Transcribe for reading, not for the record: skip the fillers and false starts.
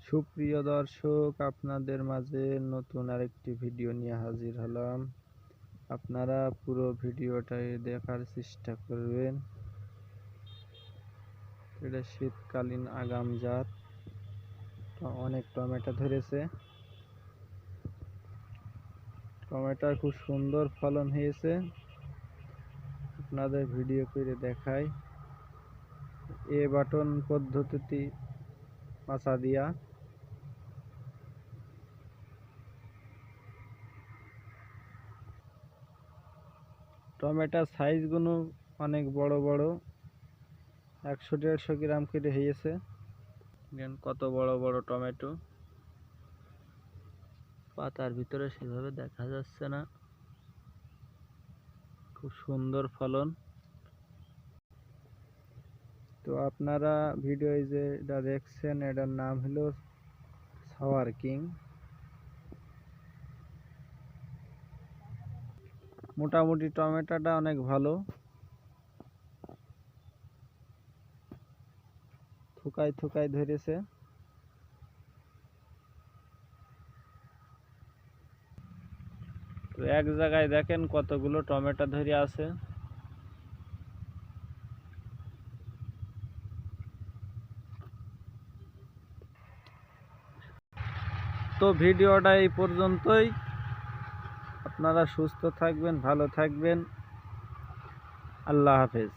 সুপ্রিয় দর্শক, আপনাদের মাঝে নতুন আরেকটি ভিডিও নিয়ে হাজির হলাম। আপনারা পুরো ভিডিওটাই দেখার চেষ্টা করবেন। এটা শীতকালীন আগাম জাত, অনেক টমেটো ধরেছে। টমেটোর খুব সুন্দর ফলন হয়েছে। আপনাদের ভিডিও করে দেখাই। এ বাটন পদ্ধতি মাচা দিয়া টমেটোর সাইজগুলো অনেক বড় বড়, 100-150 গ্রাম করে হয়েছে। কত বড় বড় টমেটো, পাতার ভিতরে সেভাবে দেখা যাচ্ছে না। খুব সুন্দর ফলন। তো আপনারা ভিডিও যেটা দেখছেন এটার নাম হলো সাওয়ার কিং। মোটামুটি টমেটোটা অনেক ভালো, থুকায় থুকায় ধরেছে। তো এক জায়গায় দেখেন কতগুলো টমেটো ধরে আছে। তো ভিডিওটা এই পর্যন্তই। আপনারা সুস্থ থাকবেন, ভালো থাকবেন। আল্লাহ হাফেজ।